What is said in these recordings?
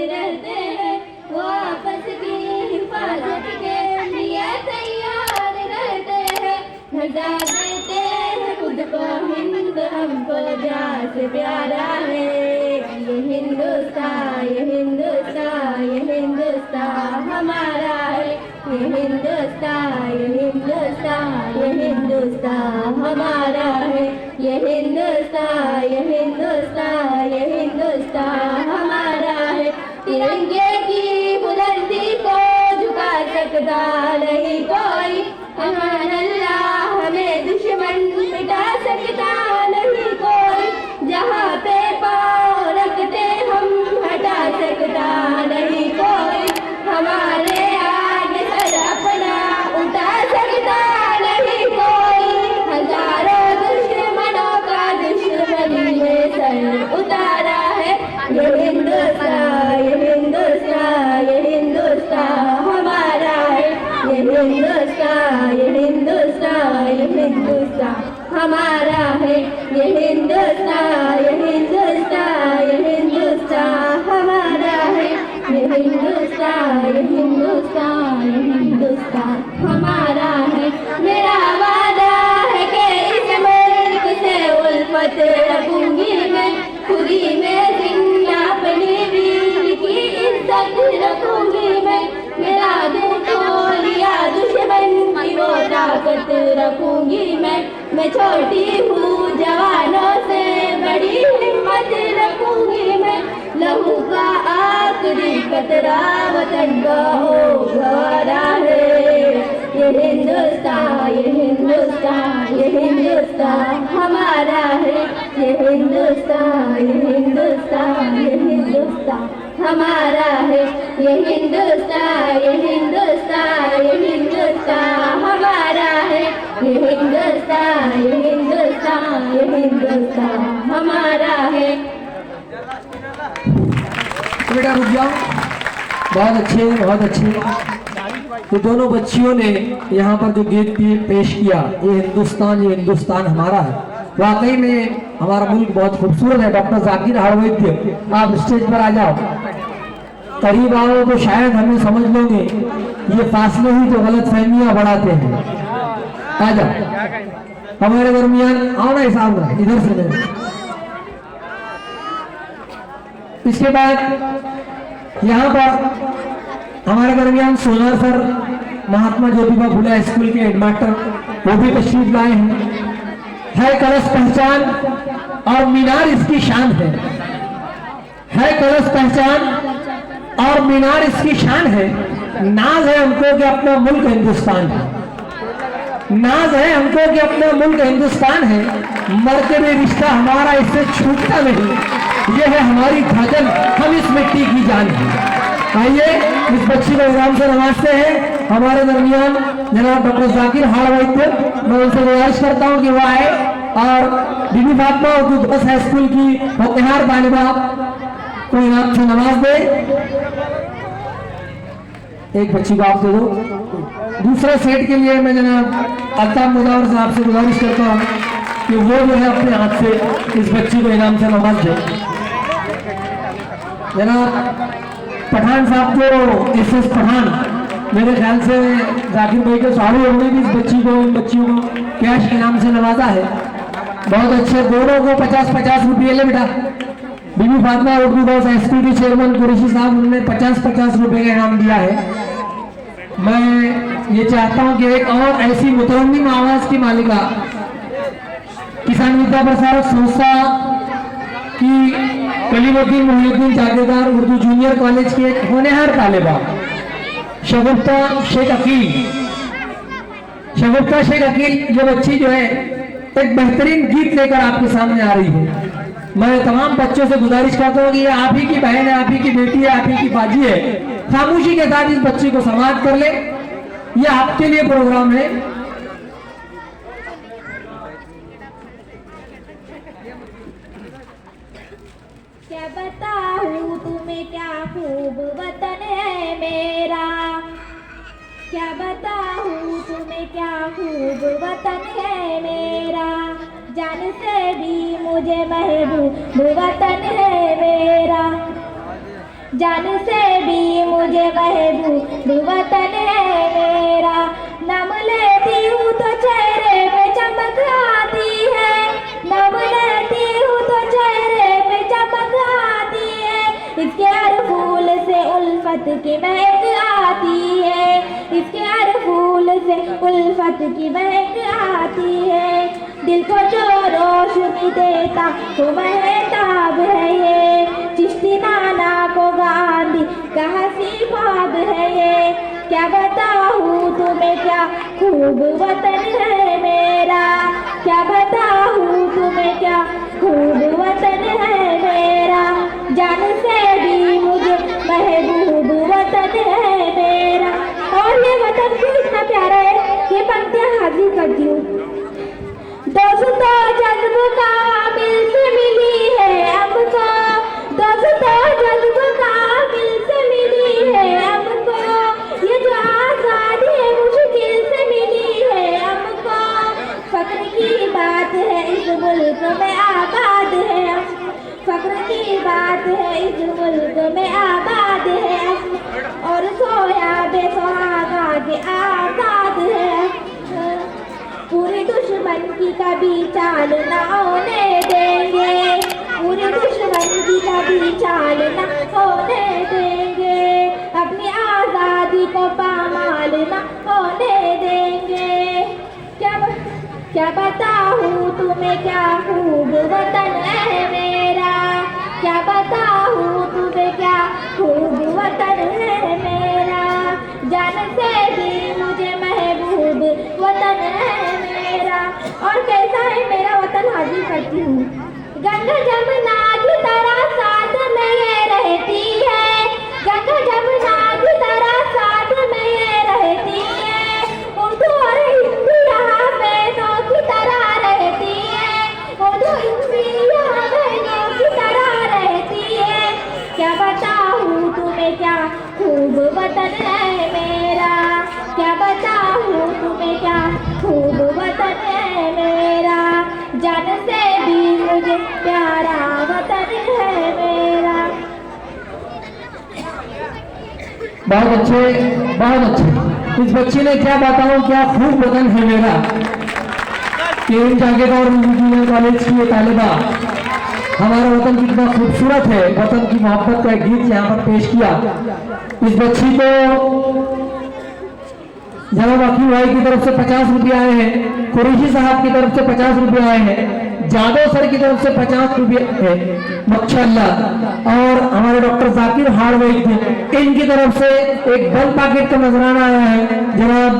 रहते हैं, वो आपस की हिफाजत के लिए तैयार रहते हैं। मजा देते हैं खुद को हिंद, हमको जान से प्यारा है। ये हिंदुस्तान, ये हिंदुस्तान, ये हिंदुस्तान हमारा है। ये हिंदुस्तान, ये हिंदुस्तान, ये हिंदुस्तान हमारा है। ये हिंदुस्तान, ये हिंदुस्तान, ये हिंदुस्तान हमारा है। तिरंगे की बुलंदी को झुका सकता नहीं कोई, अमान अल्लाह हमें दुश्मन मिटा सकता नहीं कोई। जहाँ पे पाँव रखते हम हटा सकता नहीं कोई, हमारे आगे सर अपना उठा सकता नहीं कोई। हजारों दुश्मनों का दुश्मनी में सर उतारा है। ये हिंदुस्तान, ये हिंदुस्तान, ये हिंदुस्तान हमारा है। ये हिंदुस्तान, ये हिंदुस्तान, ये हिंदुस्तान हमारा है। ये हिंदुस्तान, ये हिंदुस्तान, ये हिंदुस्तान हमारा है। ये हिंदुस्तान, ये हिंदुस्तान, ये हिंदुस्तान हमारा है। मेरा वादा है कि इस मुल्क से उल्फत रखूंगी मैं, खुदी में जिंदा अपनी वीर की इज्जत रखूंगी मैं। मेरा दिल तोलिया दुश्मन की वो ताकत रखूंगी मैं छोटी हूँ जवानों से बड़ी हिम्मत रखूंगी मैं। लहू का आखिरी कतरा वतन का हो गवारा है। ये हिंदुस्तान, ये हिंदुस्तान, ये हिंदुस्तान हमारा है। ये हिंदुस्तान, ये हिंदुस्तान, ये हिंदुस्तान हमारा है। ये हिंदुस्तान, ये हिंदुस्तान, ये हिंदुस्तान हमारा है। ये हिंदुस्तान, ये हिंदुस्तान, ये हिंदुस्तान हमारा है। बेटा रुक जाओ, बहुत अच्छे, बहुत अच्छे। तो दोनों बच्चियों ने यहाँ पर जो गीत पेश किया, ये हिंदुस्तान हमारा है। वाकई में हमारा मुल्क बहुत खूबसूरत है। डॉक्टर जाकिर हाड़वैद्य, आप स्टेज पर आ जाओ, करीब आओ तो शायद हमें समझ लोगे। ये फासले ही तो गलत फहमियां बढ़ाते हैं। आ जाओ हमारे दरमियान, आओ ना हिसाब इधर से ले। इसके बाद यहाँ पर हमारे दरमियान सोनार सर, महात्मा ज्योतिबा फुले स्कूल के हेडमास्टर, वो भी तशरीफ लाए हैं। है कलश पहचान और मीनार इसकी शान है। कलश पहचान और मीनार इसकी शान है। नाज है हमको कि अपना मुल्क हिंदुस्तान है। नाज है हमको कि अपना मुल्क हिंदुस्तान है। मरते भी रिश्ता हमारा इससे छूटता नहीं। ये है हमारी धड़कन, हम इस मिट्टी की जान है। आइए इस बच्ची को इनाम से नवाजते हैं। हमारे दरमियान जनाब डॉक्टर जाकिर हाड़वैद्य, मैं उनसे गुजारिश करता हूँ कि वो आए और बीबी फातिमा उर्दू 10 हाई स्कूल की होतिहार तालिबा को इनाम से नवाज दे। एक बच्ची को आप दे दो। दूसरे सेट के लिए मैं जनाब अल्ताफ मुदावर साहब से गुजारिश करता हूँ कि वो जो है अपने हाथ से इस बच्ची को इनाम से नवाज दे। जनाब पठान साहब जो एसएस पठान, मेरे ख्याल से जाकिर भाई के सारू होने भी इस बच्ची को, इन बच्चियों को कैश इनाम से नवाजा है। बहुत अच्छे। दोनों को 50-50 रुपये ले बेटा। Bibi Fatima Urdu house SPD chairman Qureshi sahab, उन्होंने 50-50 रुपये का इनाम दिया है। मैं ये चाहता हूँ कि एक और ऐसी मुतरन्निम आवाज की मालिका, किसान विद्या प्रसारक संस्था की कलीमुद्दीन मोहिउद्दीन जागीरदार उर्दू जूनियर कॉलेज की एक होनहार तालिबा शगुफ्ता शेख अकील, ये बच्ची जो है एक बेहतरीन गीत लेकर आपके सामने आ रही है। मैं तमाम बच्चों से गुजारिश करता हूँ कि ये आप ही की बहन है, आप ही की बेटी है, आप ही की बाजी है। खामोशी के साथ इस बच्ची को समाप्त कर ले। ये आपके लिए प्रोग्राम है। क्या बताऊं तुम्हें क्या खूब वतन है मेरा, क्या बताऊं तुम्हें क्या खूब वतन है मेरा। जान से भी मुझे महबूब वतन है मेरा। जान से भी मुझे महबूब वतन है मेरा। नाम लेती हूँ तो चेहरे पे चमक आती है, नाम लेती हूँ तो चेहरे पे चमक आती है। इसके हर फूल से उल्फत की महक आती है, इसके हर फूल से उल्फत की महक आती है। दिल को जो रोशनी देता वो महताब है ये, चिश्ती नाना को गांधी का हंसी ख्वाब है ये। क्या बताऊँ तुम्हें क्या खूब वतन है मेरा, क्या बताऊँ तुम्हें क्या खूब वतन है मेरा। जान से भी मुझे महबूब वतन है मेरा। और ये वतन क्यों इतना प्यारा है, ये पंक्तियाँ हाजिर करती हूँ। दोस्तों जज्ब काबिल से मिली है हमको, दोस्तों जज्ब काबिल से मिली है हमको। ये जो आजादी है मुश्किल से मिली है हमको। फख्र की बात है इस मुल्क में आबाद है हम, फख्र की बात है इस मुल्क में आबाद है हम। और सोया बेसुहागा के आजाद है। पूरी दुश्मन की कभी चाल ना होने देंगे, पूरी दुश्मन की कभी चाल ना होने देंगे। अपनी आज़ादी को पामाल ना होने देंगे। क्या बताऊँ तुम्हें क्या खूब वतन है मेरा, क्या बताऊँ तुम्हें क्या खूब वतन है मेरा। जान से भी मुझे महबूब वतन है मेरा। और कैसा है मेरा वतन हाजिर करती हूँ। गंगा जमुना की तरह साथ में ये रहती है, गंगा जमुना की तरह साथ में ये रहती है। उर्दू और हिंदी यहाँ बहनों की तरह रहती है, उर्दू हिंदी यहाँ बहनों की तरह रहती है। क्या बताऊँ तुम्हें क्या खूब वतन है मेरा, क्या बताऊँ तुम्हें क्या खूब वतन है मेरा। जान से भी मुझे प्यारा वतन है मेरा। बहुत अच्छे, बहुत अच्छे। इस बच्ची ने क्या बताऊं क्या खूब वतन है मेरा। केविन जागेद और इंजीनियर कॉलेज की ये तालिबा हमारा वतन कितना खूबसूरत है, वतन की मोहब्बत का एक गीत यहाँ पर पेश किया। इस बच्ची को जनाब अकील भाई की तरफ से 50 रुपये आए हैं, कुरैशी साहब की तरफ से 50 रुपये आए हैं, जादव सर की तरफ से 50 रुपये है माशाअल्लाह। और हमारे डॉक्टर जाकिर हार्डवेयर इनकी तरफ से एक बल पैकेट का नजराना आया है। जनाब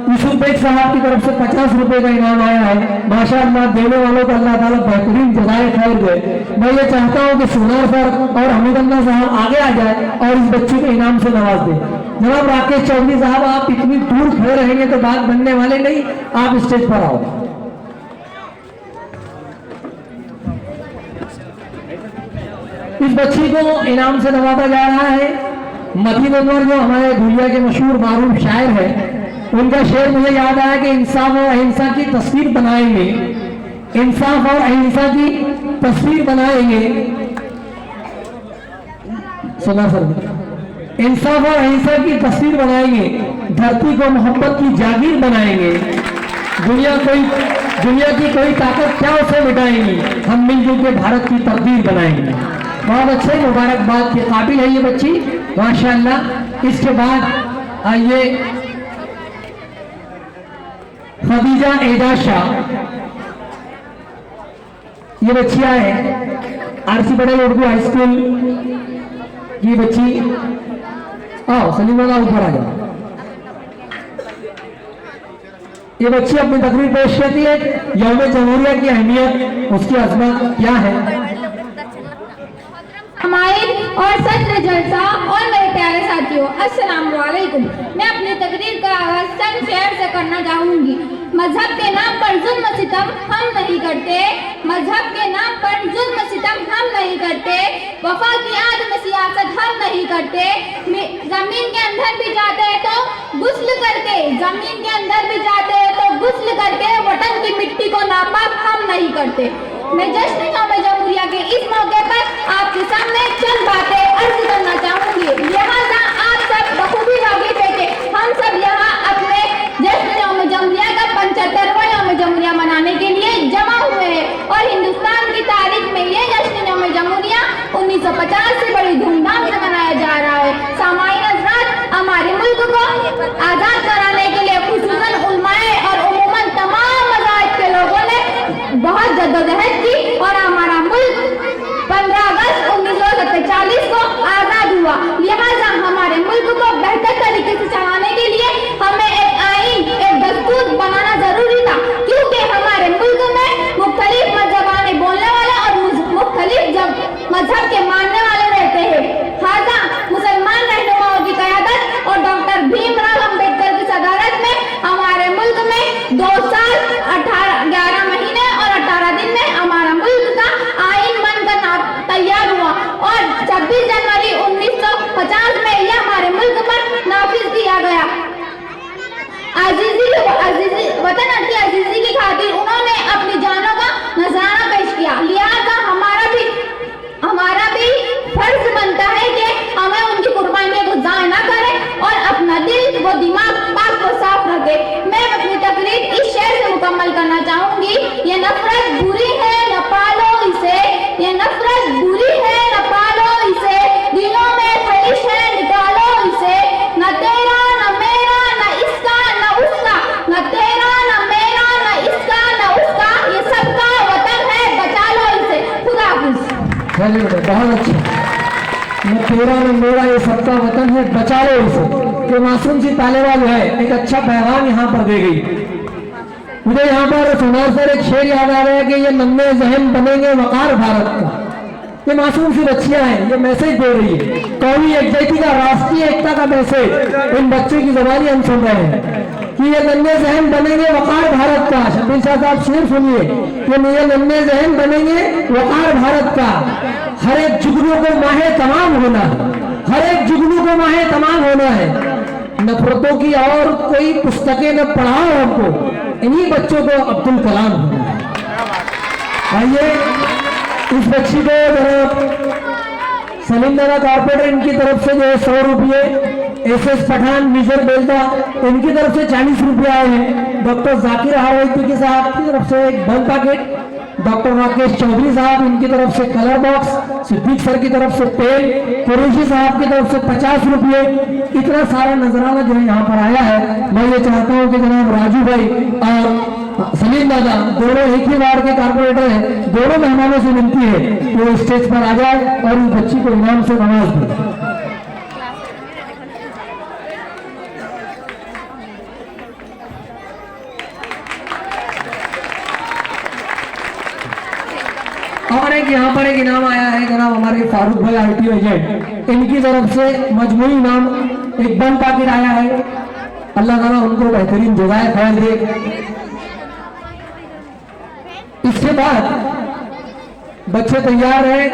यूसुफ बेग साहब की तरफ से 50 रुपए का इनाम आया है माशाअल्लाह। देने वालों को अल्लाह ताला बेहतरीन जज़ाए खैर दे। मैं ये चाहता हूँ कि सोनार सर और हमीदुल्लाह साहब आगे आ जाए और इस बच्ची को इनाम से नवाज दे। जनाब राकेश चौधरी साहब आप इतनी दूर खड़े रहेंगे तो बात बनने वाले नहीं, आप स्टेज पर आओ। इस बच्ची को इनाम से नवाजा जा रहा है। मतीन अनवर जो हमारे दुनिया के मशहूर मारूफ शायर हैं, उनका शेर मुझे याद आया कि इंसाफ और अहिंसा की तस्वीर बनाएंगे, इंसाफ और अहिंसा की तस्वीर बनाएंगे। सुना सर, इंसाफ और अहिंसा की तस्वीर बनाएंगे, धरती को मोहब्बत की जागीर बनाएंगे। दुनिया की कोई ताकत क्या उसे मिटाएंगी, हम मिलजुल के भारत की तकदीर बनाएंगे। बहुत अच्छे, मुबारकबाद के काबिल है ये बच्ची माशाअल्लाह। इसके बाद आइए खदीजा एजाज शाह, ये बच्चियां हैं RC Patel Urdu high school की बच्ची। आओ सलीमा ऊपर आ जाओ। ये बच्ची अपनी तकरीर पेश करती है। यौम जमहूरिया की अहमियत, उसकी अजमत क्या है। हमारे और सत्र जलसा और मेरे प्यारे साथियों अस्सलाम वालेकुम। मैं अपनी तकरीर का आगाज चंद शेर से करना चाहूंगी। मजहब के नाम पर जुल्म सितम हम नहीं करते, मजहब के नाम पर जुल्म सितम हम नहीं करते, वफा की आड़ में सियासत हम नहीं करते। जमीन के अंदर भी जाते हैं तो गुस्ल करके, जमीन के अंदर भी जाते हैं तो गुस्ल करके, वतन की मिट्टी को नापाक हम नहीं करते। मैं जश्न यौम जमहूरिया के इस मौके पर आपके सामने चंद बातें अर्ज करना चाहूंगी। नफरत बुरी है न पालो इसे, ये नफरत बुरी है न पालो इसे, दिलों में खलिश है निकालो इसे, न तेरा न मेरा न इसका न उसका, न तेरा न मेरा न इसका न उसका, ये सबका वतन है बचा लो इसे। खुदा हाफिज। चलिए बेटा, बहुत अच्छा। न तेरा न मेरा ये सबका वतन है बचा लो इसे। ये मासूम सी तालेबा जो है एक अच्छा पैगाम यहाँ पर दे गई। मुझे यहाँ पर सोनार सर एक शेर याद आ रहा है कि ये नन्हे जहन बनेंगे वकार भारत का। ये मासूम सी बच्चियां हैं, ये मैसेज दे रही है, कौमी एकजुटता का, राष्ट्रीय एकता का मैसेज इन बच्चों की जबानी हम सुन रहे हैं कि ये नन्हे जहन बनेंगे वकार भारत का। शब्बीर शाह साहब शेर सुनिए, ये नन्हे जहन बनेंगे वकार भारत का। हर एक जुगनू को माहे तमाम होना है, हर एक जुगनू को माहे तमाम होना है। नफरतों की और कोई पुस्तकें न पढ़ाओ हमको, इन्हीं बच्चों को अब्दुल कलाम होना है। आइए इस बच्ची को जरा सलीम दादा कॉर्पोरेटर इनकी तरफ से जो है 100 रुपये, SS पठान मेजर बेलदा इनकी तरफ से 40 रुपये आए हैं। डॉक्टर जाकिर हावैती साहब की तरफ से एक बन पैकेट, डॉक्टर राकेश चौधरी साहब इनकी तरफ से कलर बॉक्स, सिद्दीक सर की तरफ से पेन, कुरैशी साहब की तरफ से 50 रुपये। इतना सारा नजराना जो है यहाँ पर आया है। मैं ये चाहता हूँ कि जनाब राजू भाई और सलीम दादा दोनों एक ही वार्ड के कारपोरेटर हैं, दोनों मेहमानों से विनती है कि वो स्टेज पर आ जाए और इस बच्ची को इनाम से नवाज दे। और एक यहाँ पर एक इनाम आया है जनाब हमारे फारूक भाई RTO एजेंट, इनकी तरफ से मजमूई इनाम एक बन पैकेट आया है। अल्लाह ताला उनको बेहतरीन जज़ाए खैर दे। इसके बाद बच्चे तैयार हैं